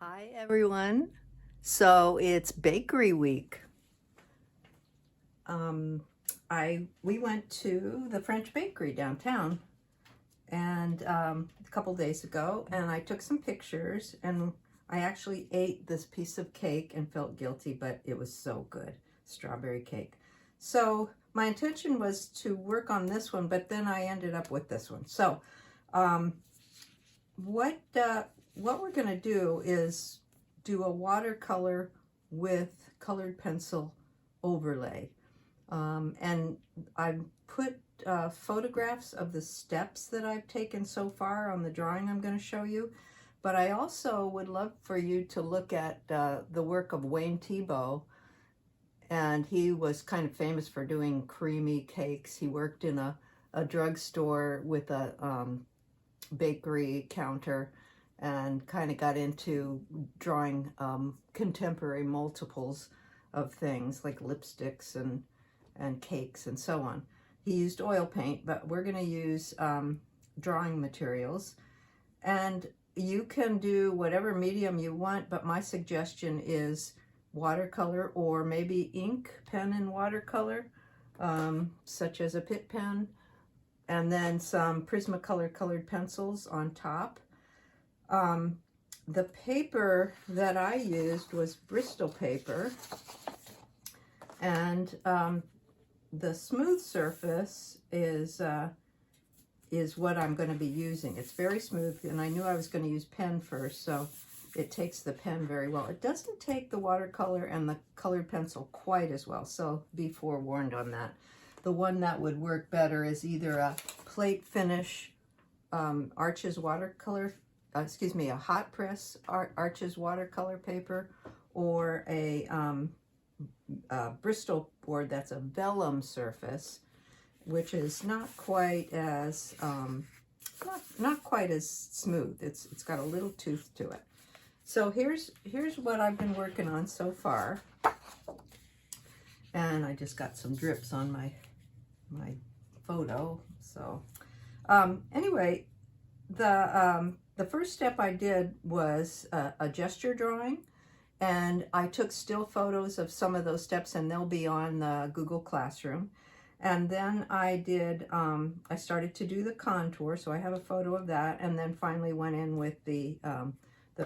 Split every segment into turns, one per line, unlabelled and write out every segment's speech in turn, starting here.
Hi everyone. So it's bakery week. Um, we went to the French bakery downtown and a couple days ago, and I took some pictures, and I actually ate this piece of cake and felt guilty, but it was so good, strawberry cake. So my intention was to work on this one, but then I ended up with this one. So um, what we're going to do is do a watercolor with colored pencil overlay. And I put photographs of the steps that I've taken so far on the drawing I'm going to show you. But I also would love for you to look at the work of Wayne Thiebaud. And he was kind of famous for doing creamy cakes. He worked in a drugstore with a bakery counter and kind of got into drawing contemporary multiples of things like lipsticks and cakes and so on. He used oil paint, but we're going to use drawing materials. And you can do whatever medium you want, but my suggestion is watercolor or maybe ink pen and watercolor, such as a Pitt pen, and then some Prismacolor colored pencils on top. The paper that I used was Bristol paper, and the smooth surface is what I'm going to be using. It's very smooth, and I knew I was going to use pen first, so it takes the pen very well. It doesn't take the watercolor and the colored pencil quite as well, so be forewarned on that. The one that would work better is either a plate finish Arches watercolor, a hot press Arches watercolor paper, or a Bristol board that's a vellum surface, which is not quite as not quite as smooth. It's got a little tooth to it. So here's what I've been working on so far, and I just got some drips on my photo. So anyway, the first step I did was a gesture drawing, and I took still photos of some of those steps, and they'll be on the Google Classroom. And then I did, I started to do the contour, so I have a photo of that, and then finally went in with the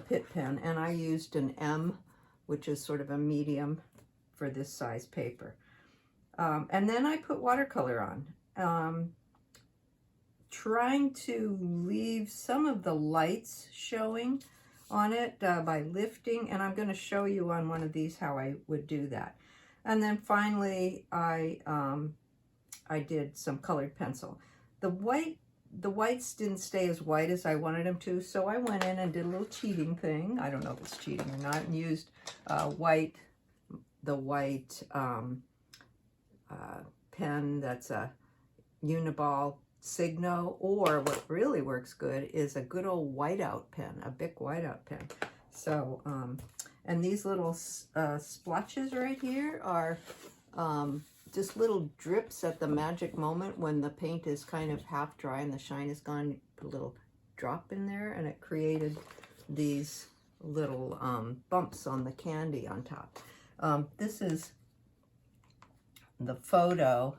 Pitt pen, and I used an M, which is sort of a medium for this size paper. And then I put watercolor on, trying to leave some of the lights showing on it by lifting, and I'm going to show you on one of these how I would do that. And then finally I did some colored pencil. The whites didn't stay as white as I wanted them to, so I went in and did a little cheating thing. I don't know if it's cheating or not, and used the white pen that's a Uniball Signo, or what really works good is a good old whiteout pen, a Bic whiteout pen. So, and these little splotches right here are just little drips at the magic moment when the paint is kind of half dry and the shine is gone. You put a little drop in there, and it created these little bumps on the candy on top. This is the photo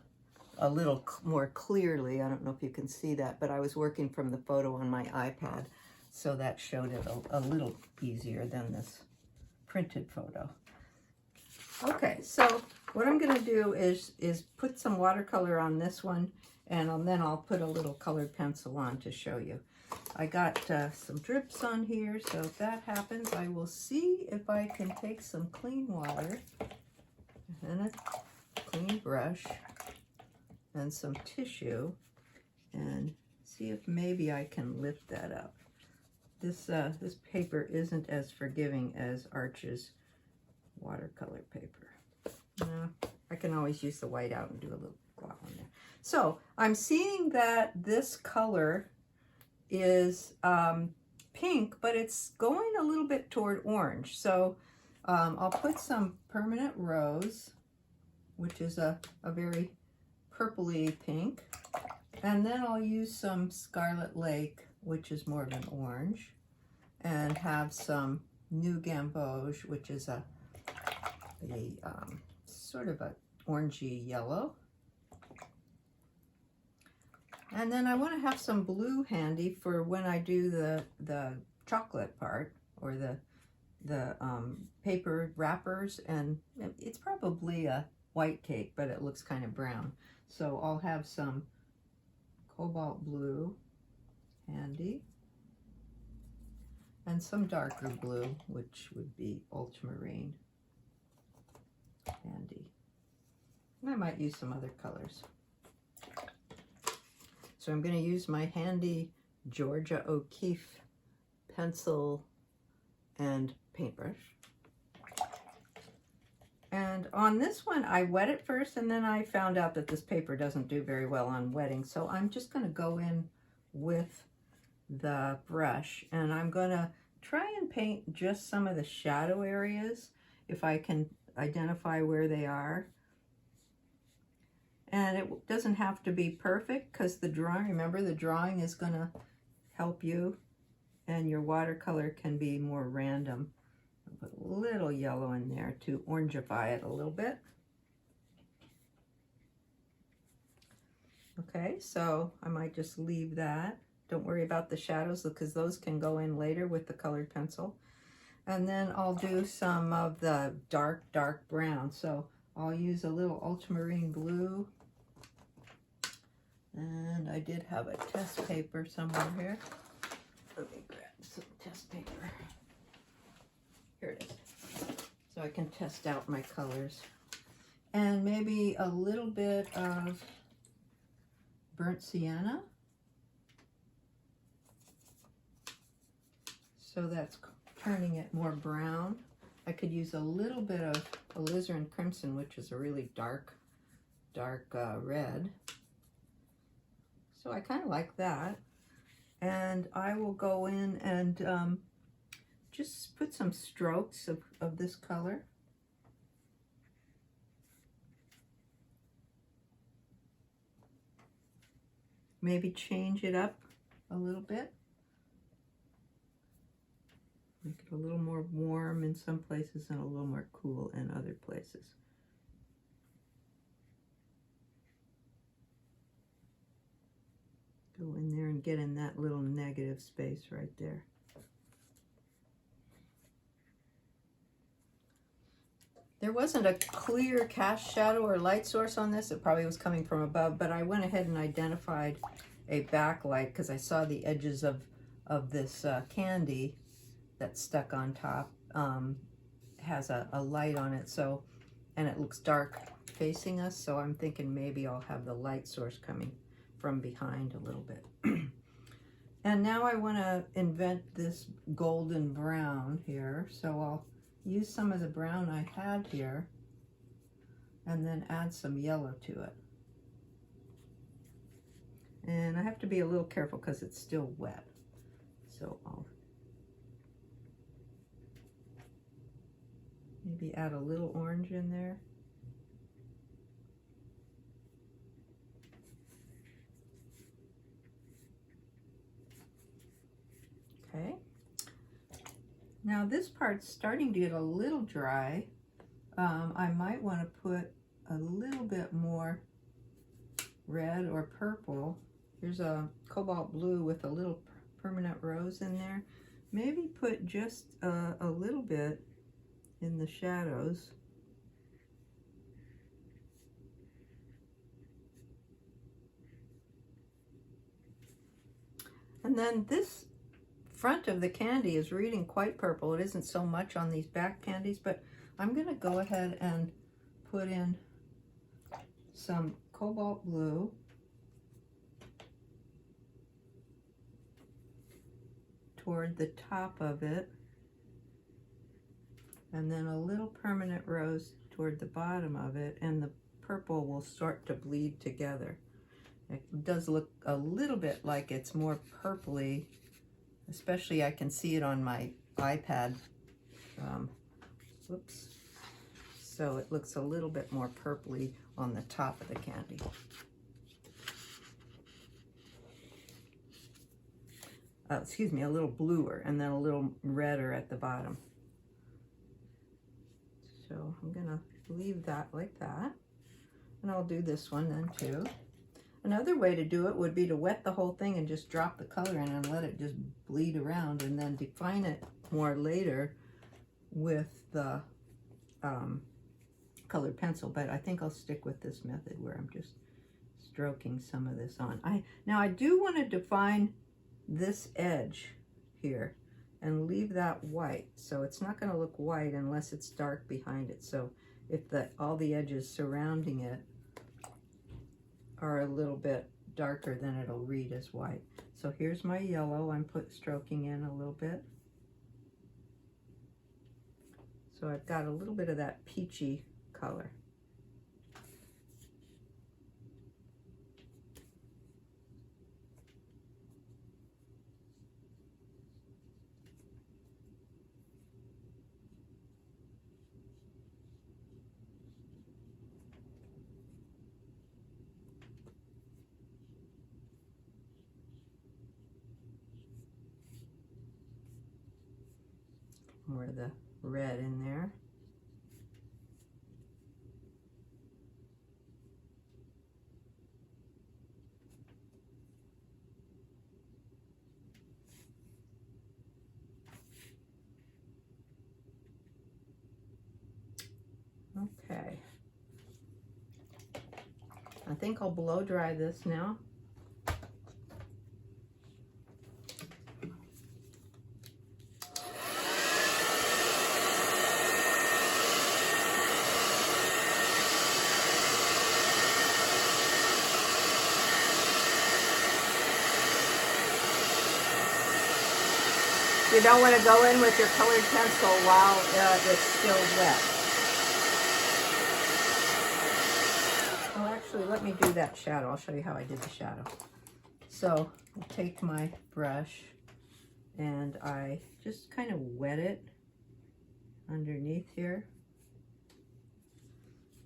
a little more clearly. I don't know if you can see that, but I was working from the photo on my iPad, so that showed it a little easier than this printed photo. Okay, so what I'm going to do is put some watercolor on this one, and then I'll put a little colored pencil on to show you. I got some drips on here, so if that happens, I will see if I can take some clean water and a clean brush and some tissue and see if maybe I can lift that up. This paper isn't as forgiving as Arches watercolor paper. I can always use the white out and do a little glop on there. So I'm seeing that this color is pink, but it's going a little bit toward orange. So I'll put some Permanent Rose, which is a very purpley pink, and then I'll use some Scarlet Lake, which is more of an orange, and have some New Gamboge, which is a sort of a orangey yellow. And then I want to have some blue handy for when I do the chocolate part, or the paper wrappers, and it's probably a white cake, but it looks kind of brown. So I'll have some cobalt blue handy, and some darker blue, which would be ultramarine, handy. And I might use some other colors. So I'm going to use my handy Georgia O'Keeffe pencil and paintbrush. And on this one, I wet it first, and then I found out that this paper doesn't do very well on wetting. So I'm just going to go in with the brush, and I'm going to try and paint just some of the shadow areas, if I can identify where they are. And it doesn't have to be perfect, because the drawing, remember, the drawing is going to help you, and your watercolor can be more random. I'll put a little yellow in there to orangify it a little bit. Okay, so I might just leave that. Don't worry about the shadows, because those can go in later with the colored pencil. And then I'll do some of the dark brown. So I'll use a little ultramarine blue. And I did have a test paper somewhere here. Let me grab some test paper. Here it is. So I can test out my colors. And maybe a little bit of burnt sienna. So that's turning it more brown. I could use a little bit of alizarin crimson, which is a really dark red. So I kind of like that. And I will go in and just put some strokes of this color. Maybe change it up a little bit. Make it a little more warm in some places and a little more cool in other places. Go in there and get in that little negative space right there. There wasn't a clear cast shadow or light source on this. It probably was coming from above, but I went ahead and identified a backlight because I saw the edges of this candy that's stuck on top has a light on it, so, and it looks dark facing us, so I'm thinking maybe I'll have the light source coming from behind a little bit. And now I want to invent this golden brown here, so I'll use some of the brown I had here and then add some yellow to it. And I have to be a little careful because it's still wet, so I'll maybe add a little orange in there. Okay. Now this part's starting to get a little dry. I might want to put a little bit more red or purple. There's a cobalt blue with a little permanent rose in there. Maybe put just a little bit in the shadows. And then this front of the candy is reading quite purple. It isn't so much on these back candies, but I'm going to go ahead and put in some cobalt blue toward the top of it, and then a little permanent rose toward the bottom of it, and the purple will start to bleed together. It does look a little bit like it's more purpley, especially I can see it on my iPad. Whoops. So it looks a little bit more purpley on the top of the candy. Excuse me, a little bluer, and then a little redder at the bottom. So I'm gonna leave that like that. And I'll do this one then too. Another way to do it would be to wet the whole thing and just drop the color in and let it just bleed around, and then define it more later with the colored pencil. But I think I'll stick with this method where I'm just stroking some of this on. Now I do want to define this edge here and leave that white, so it's not going to look white unless it's dark behind it. So if all the edges surrounding it are a little bit darker, then it'll read as white. So here's my yellow. I'm stroking in a little bit. So I've got a little bit of that peachy color. More of the red in there. Okay. I think I'll blow dry this now. You don't want to go in with your colored pencil while it's still wet. Well, actually, let me do that shadow. I'll show you how I did the shadow. So I take my brush and I just kind of wet it underneath here.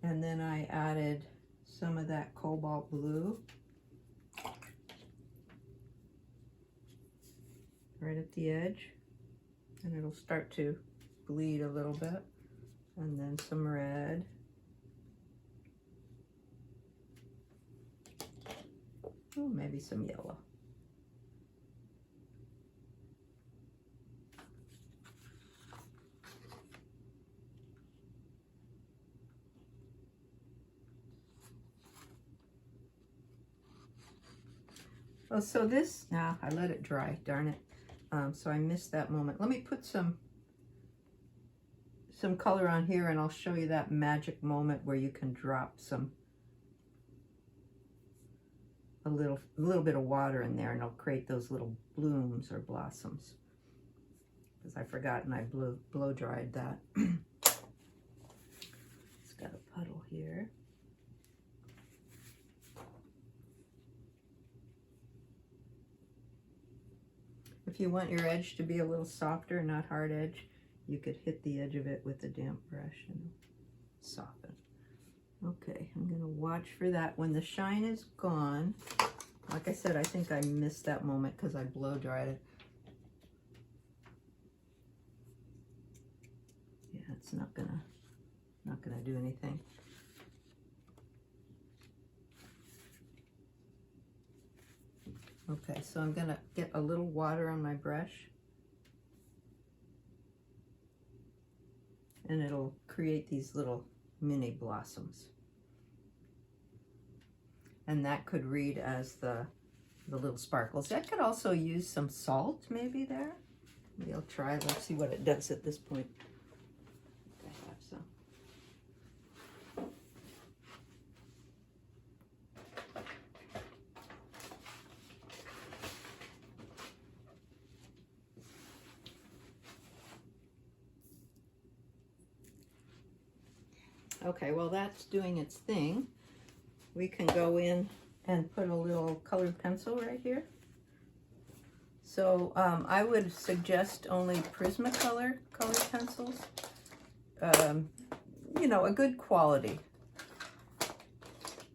And then I added some of that cobalt blue right at the edge. And it'll start to bleed a little bit. And then some red. Oh, maybe some yellow. Oh, so this, now I let it dry, darn it. So I missed that moment. Let me put some color on here and I'll show you that magic moment where you can drop a little bit of water in there and it'll create those little blooms or blossoms. Because I forgot and I blow dried that. It's got a puddle here. If you want your edge to be a little softer, not hard edge, you could hit the edge of it with a damp brush and soften. Okay, I'm going to watch for that. When the shine is gone, like I said, I think I missed that moment because I blow dried it. Yeah, it's not gonna do anything. Okay, so I'm gonna get a little water on my brush and it'll create these little mini blossoms. And that could read as the little sparkles. I could also use some salt maybe there. Maybe I'll try, let's see what it does at this point. I have some. Okay, well that's doing its thing. We can go in and put a little colored pencil right here. So I would suggest only Prismacolor colored pencils. You know, a good quality.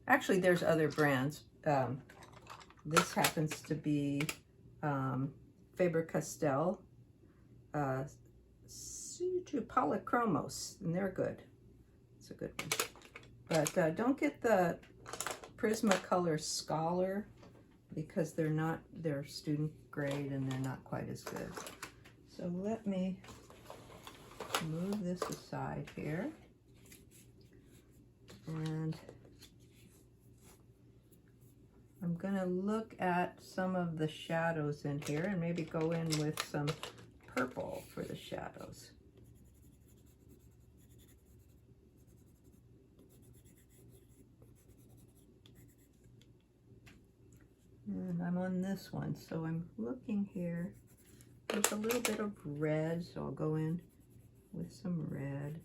Actually, there's other brands. This happens to be Faber-Castell Polychromos, and they're good. It's a good one. But don't get the Prismacolor Scholar because they're student grade and they're not quite as good. So let me move this aside here. And I'm going to look at some of the shadows in here and maybe go in with some purple for the shadows. And I'm on this one, so I'm looking here. There's a little bit of red, so I'll go in with some red.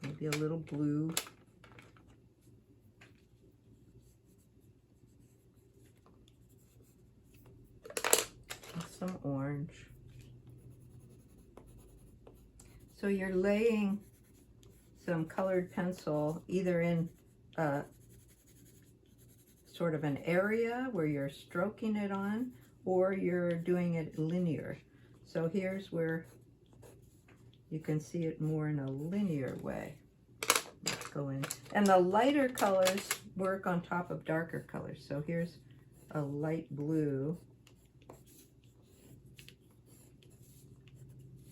Maybe a little blue. And some orange. So you're laying some colored pencil either in sort of an area where you're stroking it on, or you're doing it linear. So here's where you can see it more in a linear way. Let's go in. And the lighter colors work on top of darker colors. So here's a light blue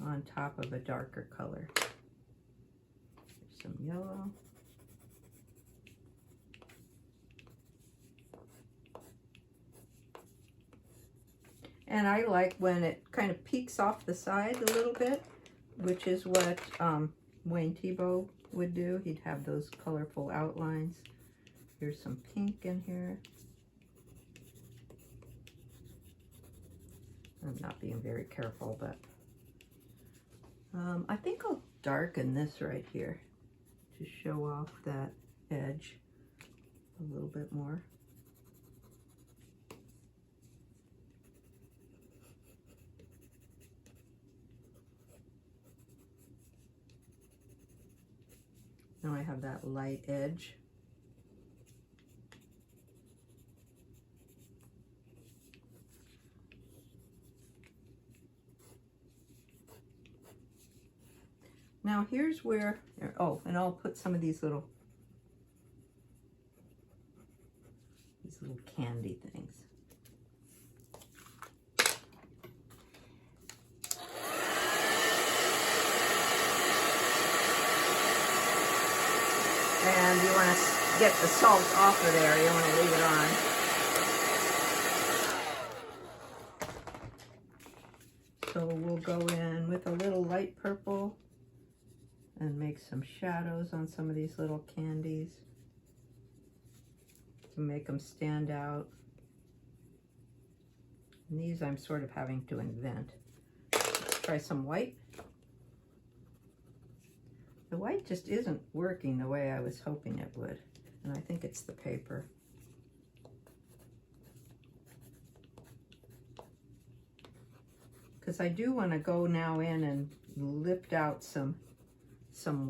on top of a darker color. There's some yellow. And I like when it kind of peeks off the side a little bit, which is what Wayne Thiebaud would do. He'd have those colorful outlines. Here's some pink in here. I'm not being very careful, but I think I'll darken this right here to show off that edge a little bit more. Now I have that light edge. Now here's where, oh, and I'll put some of these little candy things. And you want to get the salt off of there. You don't want to leave it on. So we'll go in with a little light purple and make some shadows on some of these little candies to make them stand out. And these I'm sort of having to invent. Let's try some white. The white just isn't working the way I was hoping it would, and I think it's the paper. Because I do want to go now in and lift out some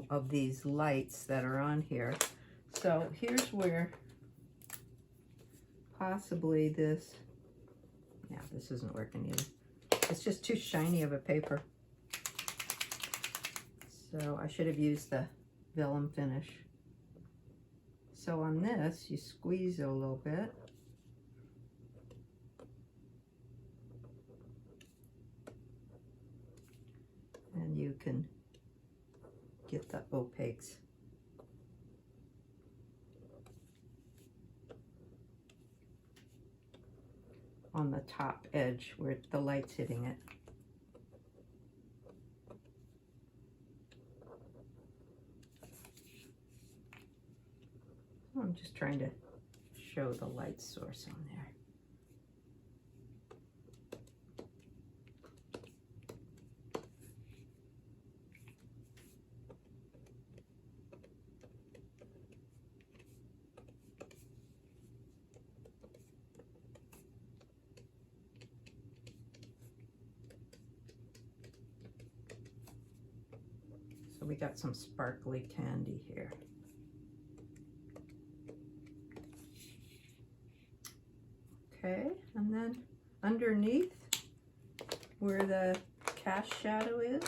of these lights that are on here. So here's where possibly this, yeah, this isn't working either. It's just too shiny of a paper. So I should have used the vellum finish. So on this, you squeeze it a little bit. And you can get the opaques. On the top edge where the light's hitting it. I'm just trying to show the light source on there. So we got some sparkly candy here. Okay, and then underneath where the cast shadow is.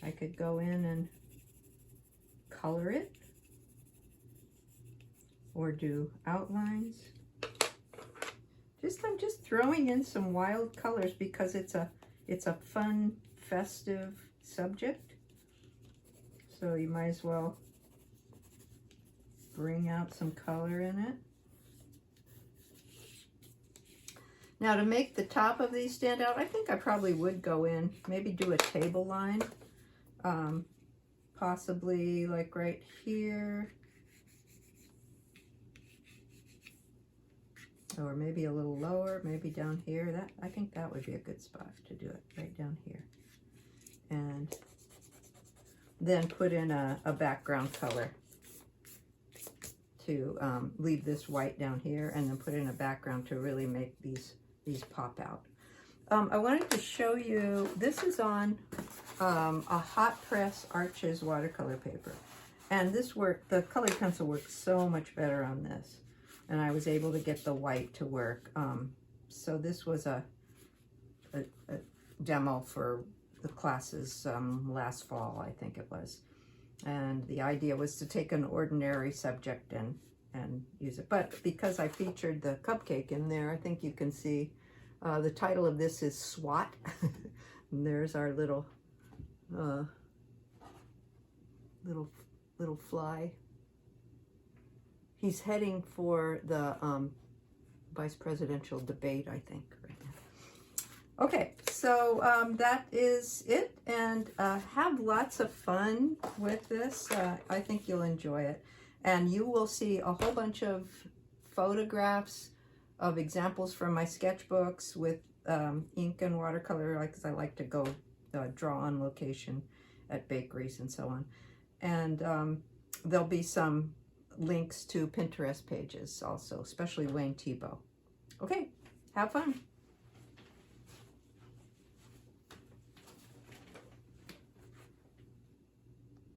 I could go in and color it or do outlines. I'm just throwing in some wild colors because it's a fun, festive subject. So you might as well bring out some color in it. Now to make the top of these stand out, I think I probably would go in, maybe do a table line, possibly like right here, or maybe a little lower, maybe down here. I think that would be a good spot to do it, right down here. And then put in a background color to leave this white down here, and then put in a background to really make these pop out. I wanted to show you, this is on a hot press Arches watercolor paper. And this work, the colored pencil works so much better on this. And I was able to get the white to work. So this was a demo for the classes last fall, I think it was. And the idea was to take an ordinary subject and use it. But because I featured the cupcake in there, I think you can see the title of this is SWAT. And there's our little fly. He's heading for the vice presidential debate, I think, right now. Okay, so that is it, and have lots of fun with this. I think you'll enjoy it, and you will see a whole bunch of photographs of examples from my sketchbooks with ink and watercolor, because I like to go draw on location at bakeries and so on. And there'll be some links to Pinterest pages also, especially Wayne Thiebaud. Okay, have fun.